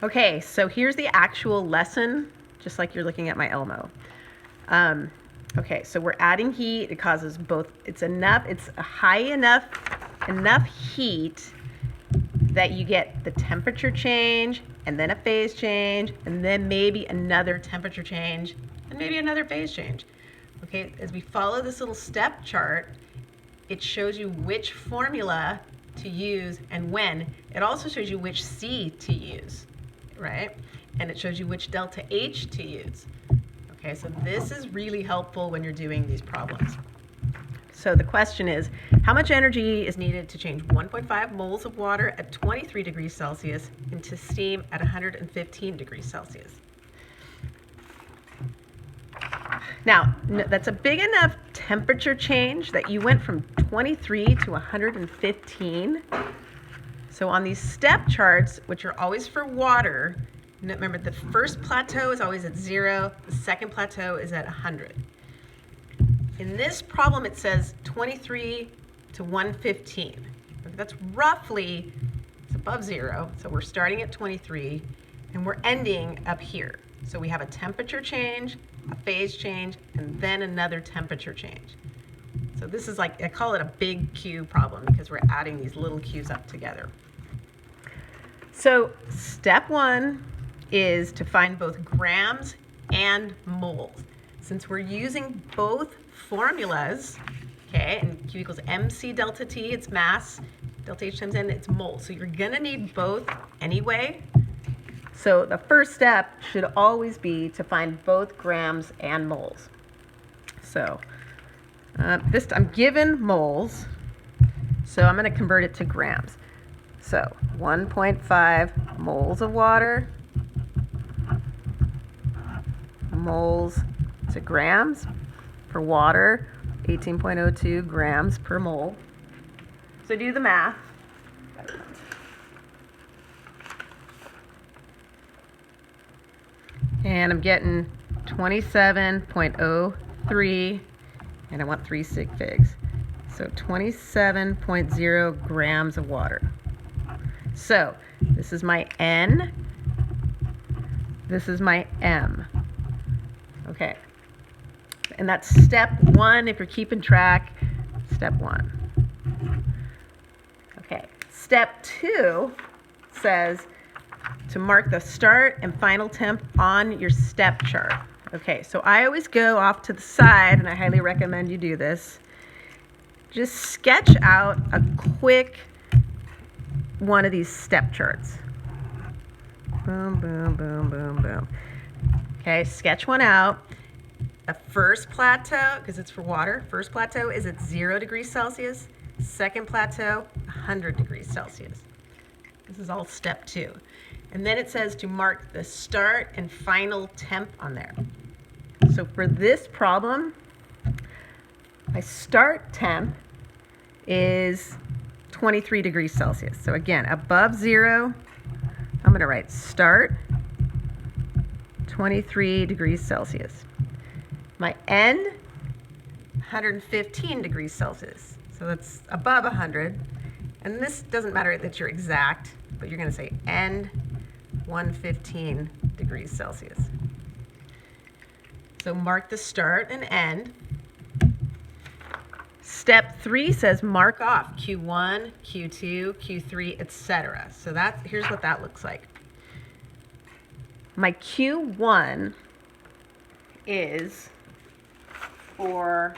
Okay, so here's the actual lesson, just like you're looking at my Elmo. Okay, so we're adding heat. It causes both, it's a high enough heat that you get the temperature change and then a phase change and then maybe another temperature change and maybe another phase change. Okay, as we follow this little step chart, it shows you which formula to use and when. It also shows you which C to use, right? And it shows you which delta H to use. Okay, so this is really helpful when you're doing these problems. So the question is, how much energy is needed to change 1.5 moles of water at 23 degrees Celsius into steam at 115 degrees Celsius? Now, that's a big enough temperature change that you went from 23 to 115. So on these step charts, which are always for water, remember the first plateau is always at 0, the second plateau is at 100. In this problem, it says 23 to 115. That's roughly, it's above 0, so we're starting at 23, and we're ending up here. So we have a temperature change, a phase change, and then another temperature change. So this is like, I call it a big Q problem because we're adding these little Q's up together. So step 1 is to find both grams and moles. Since we're using both formulas, okay, and Q equals mc delta T, it's mass, delta H times N, it's moles. So you're gonna need both anyway. So the first step should always be to find both grams and moles. So I'm given moles, so I'm gonna convert it to grams. So 1.5 moles of water, moles to grams. For water, 18.02 grams per mole. So do the math. And I'm getting 27.03, and I want 3 sig figs. So 27.0 grams of water. So this is my N, this is my M. Okay. And that's step 1 if you're keeping track, step 1. Okay, step 2 says to mark the start and final temp on your step chart. Okay, so I always go off to the side, and I highly recommend you do this. Just sketch out a quick one of these step charts. Boom, boom, boom, boom, boom. Okay, sketch one out. The first plateau, because it's for water, first plateau is at 0 degrees Celsius. Second plateau, 100 degrees Celsius. This is all step 2. And then it says to mark the start and final temp on there. So for this problem, my start temp is 23 degrees Celsius. So again, above 0, I'm going to write start 23 degrees Celsius. My end, 115 degrees Celsius. So that's above 100. And this doesn't matter that you're exact, but you're going to say end 115 degrees Celsius. So mark the start and end. Step 3 says mark off Q1, Q2, Q3, etc. So here's what that looks like. My Q1 is for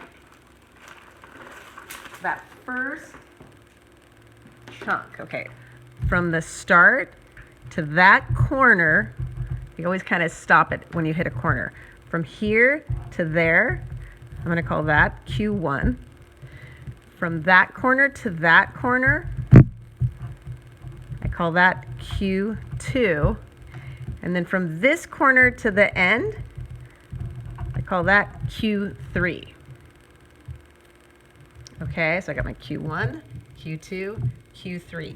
that first chunk. Okay, from the start to that corner, you always kind of stop it when you hit a corner. From here to there, I'm going to call that Q1. From that corner to that corner, I call that Q2. And then from this corner to the end, I call that Q3. Okay, so I got my Q1, Q2, Q3.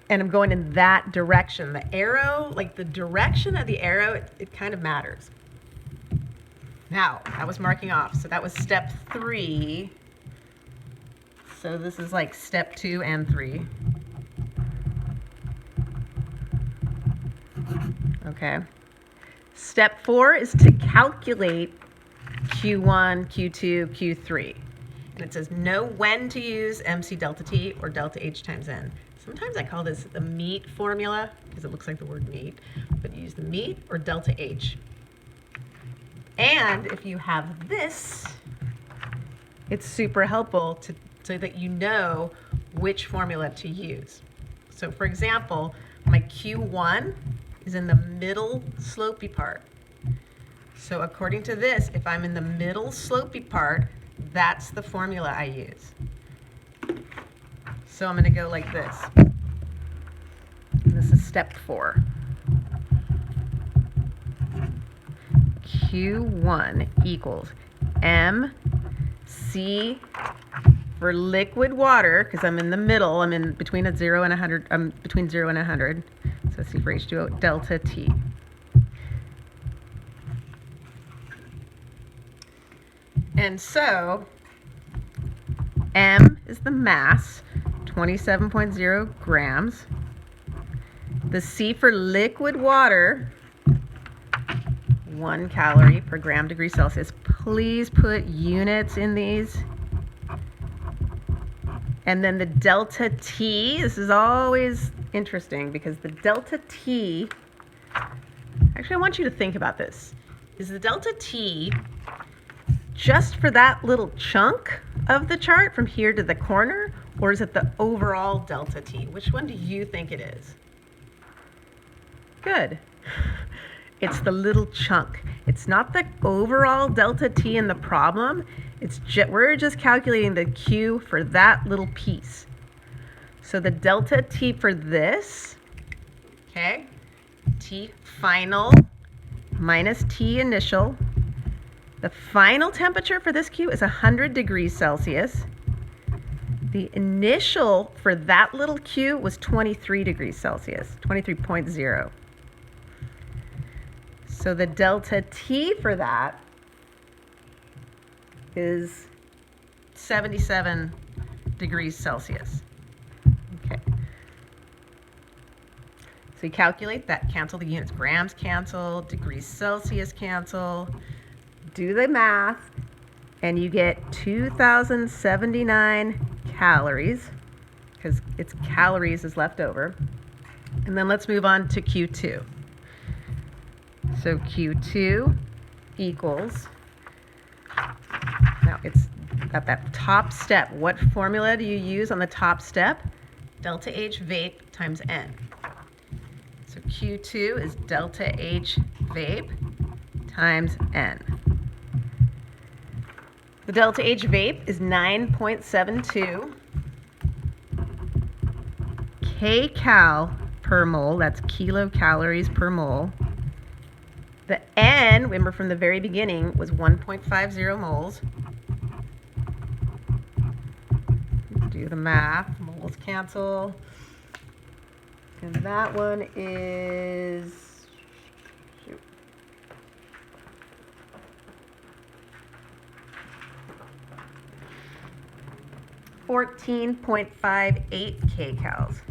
And I'm going in that direction. The arrow, like the direction of the arrow, it kind of matters. Now, that was marking off. So that was step 3. So this is like step 2 and 3. Okay. Step 4 is to calculate Q1, Q2, Q3. And it says know when to use MC delta T or delta H times N. Sometimes I call this the meat formula because it looks like the word meat, but use the meat or delta H. And if you have this, it's super helpful so that you know which formula to use. So for example, my Q1 is in the middle slopey part. So according to this, if I'm in the middle slopey part, that's the formula I use. So I'm going to go like this. This is step 4. Q1 equals MC for liquid water, because I'm in the middle, I'm in between a 0 and 100, I'm between 0 and 100. So C for H2O, delta T. And so M is the mass, 27.0 grams. The C for liquid water, 1 calorie per gram degree Celsius. Please put units in these. And then the delta T, this is always interesting because the delta T, actually I want you to think about this. Is the delta T just for that little chunk of the chart from here to the corner, or is it the overall delta T? Which one do you think it is? Good. It's the little chunk. It's not the overall delta T in the problem. We're just calculating the Q for that little piece. So the delta T for this, okay, T final minus T initial. The final temperature for this Q is 100 degrees Celsius. The initial for that little Q was 23 degrees Celsius, 23.0. So the delta T for that is 77 degrees Celsius. Okay. So you calculate that, cancel the units. Grams cancel, degrees Celsius cancel. Do the math, and you get 2,079 calories, because it's calories is left over. And then let's move on to Q2. So Q2 equals, now it's at that top step. What formula do you use on the top step? Delta H vape times N. So Q2 is delta H vape times N. The delta H vape is 9.72 kcal per mole. That's kilocalories per mole. The N, remember from the very beginning, was 1.50 moles. Do the math. Moles cancel. And that one is 14.58 kcals.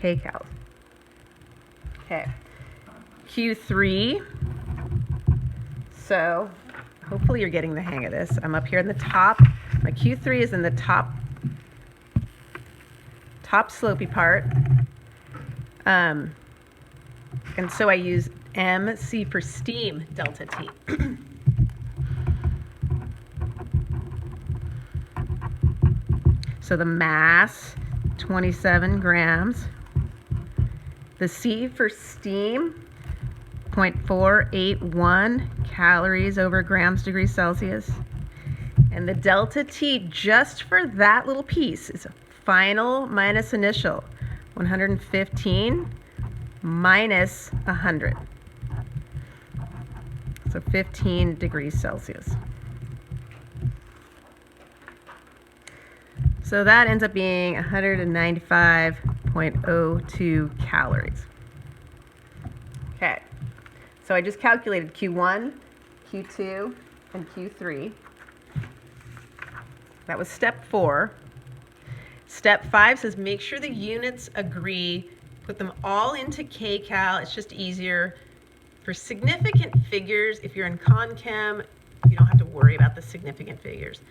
Kcals. Okay. Q3. So hopefully you're getting the hang of this. I'm up here in the top. My Q3 is in the top slopey part. And so I use MC for steam delta T. So the mass, 27 grams. The C for steam, 0.481 calories over grams degrees Celsius. And the delta T just for that little piece is final minus initial, 115 minus 100. So 15 degrees Celsius. So that ends up being 195.02 calories. Okay, so I just calculated Q1, Q2, and Q3. That was step 4. Step 5 says make sure the units agree Put them all into kcal. It's just easier. For significant figures, if you're in Con Chem, you don't have to worry about the significant figures.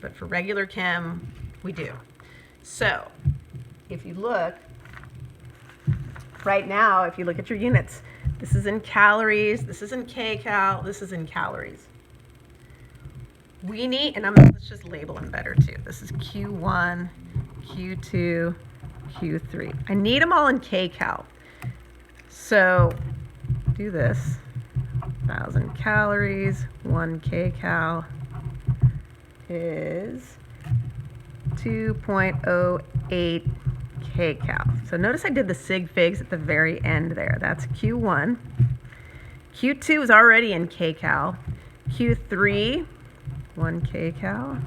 But for regular chem, we do. So if you look, right now, if you look at your units, this is in calories, this is in kcal, this is in calories. We need, and let's just label them better too. This is Q1, Q2, Q3. I need them all in kcal. So do this. 1,000 calories, 1 kcal is 2.08 kcal. So notice I did the sig figs at the very end there. That's Q1. Q2 is already in kcal. Q3, 1 kcal,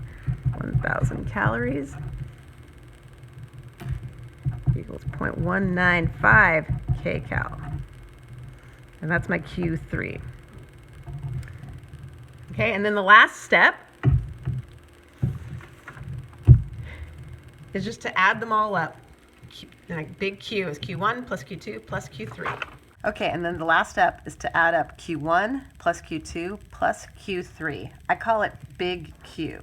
1,000 calories equals 0.195 kcal. And that's my Q3. Okay, and then the last step is just to add them all up. Big Q is Q1 plus Q2 plus Q3. Okay, and then the last step is to add up Q1 plus Q2 plus Q3. I call it big Q.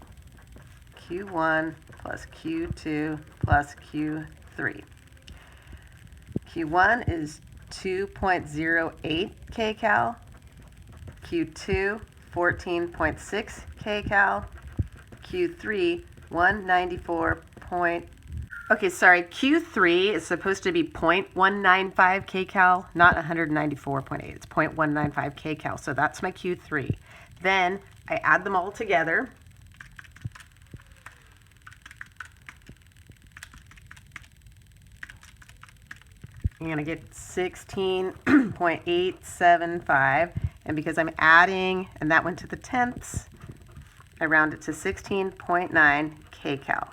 Q1 plus Q2 plus Q3. Q1 is 2.08 kcal, Q2 14.6 kcal, Q3 194. Okay, sorry, Q3 is supposed to be 0.195 kcal, not 194.8. It's 0.195 kcal, so that's my Q3. Then I add them all together. I'm going to get 16.875, and because I'm adding, and that went to the tenths, I round it to 16.9 kcal.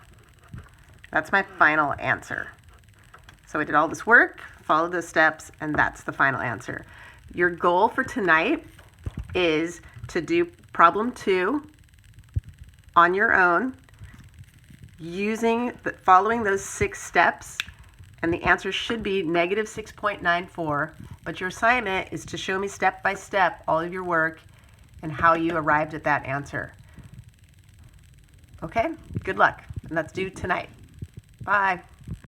That's my final answer. So I did all this work, followed the steps, and that's the final answer. Your goal for tonight is to do problem 2 on your own, following those 6 steps. And the answer should be negative 6.94, but your assignment is to show me step by step all of your work and how you arrived at that answer. Okay, good luck, and that's due tonight. Bye.